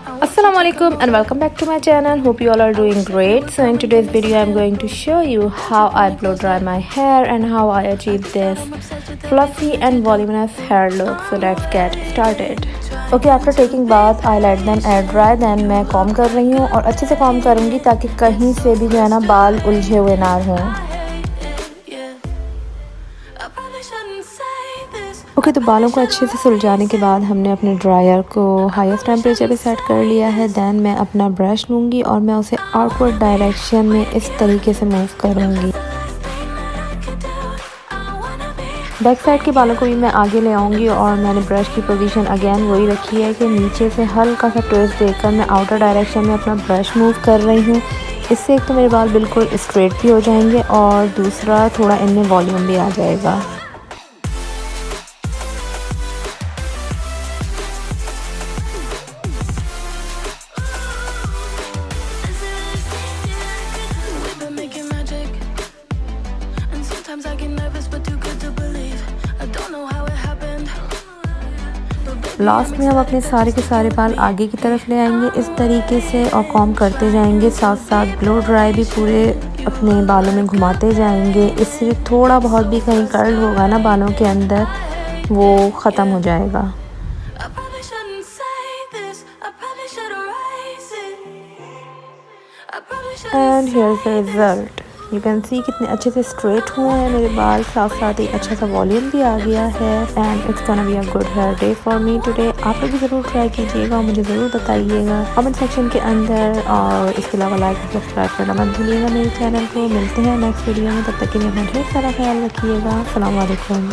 Assalamu alaikum and welcome back to my channel. Hope you all are doing great. So in today's video I'm going to show you how I blow dry my hair and how I achieve this fluffy and voluminous hair look. So let's get started. Okay, after taking bath I let them air dry. Then मैं com कर रही हूँ और अच्छे से com करूँगी ताकि कहीं से भी जो है ना बाल उलझे हुए ना हों। ओके, तो बालों को अच्छे से सुलझाने के बाद हमने अपने ड्रायर को हाईएस्ट टेम्परेचर पे सेट कर लिया है। देन मैं अपना ब्रश लूँगी और मैं उसे आउटवर्ड डायरेक्शन में इस तरीके से मूव करूँगी। बैक साइड के बालों को भी मैं आगे ले आऊँगी और मैंने ब्रश की पोजीशन अगेन वही रखी है कि नीचे से हल्का सा ट्विस्ट देकर मैं आउटर डायरेक्शन में अपना ब्रश मूव कर रही हूँ। इससे एक तो मेरे बाल बिल्कुल स्ट्रेट भी हो जाएंगे और दूसरा थोड़ा इनमें वॉल्यूम भी आ जाएगा। लास्ट में हम अपने सारे के सारे बाल आगे की तरफ ले आएंगे इस तरीके से और कॉम करते जाएंगे, साथ साथ ब्लो ड्राई भी पूरे अपने बालों में घुमाते जाएंगे। इससे थोड़ा बहुत भी कहीं कर्ल होगा ना बालों के अंदर वो ख़त्म हो जाएगा। And here is the result. You can see कितने अच्छे से स्ट्रेट हुए हैं मेरे बाल, साथ साथ ही अच्छा सा वॉल्यूम भी आ गया है। And it's gonna be a good hair day for me today. आप लोग भी ज़रूर ट्राई कीजिएगा और मुझे ज़रूर बताइएगा कमेंट सेक्शन के अंदर। और इसके अलावा लाइक और सब्सक्राइब करना मत भूलिएगा मेरे चैनल को। मिलते हैं नेक्स्ट वीडियो में, तब तक के लिए अपना ढेर सारा ख्याल रखिएगा। अस्सलाम वालेकुम।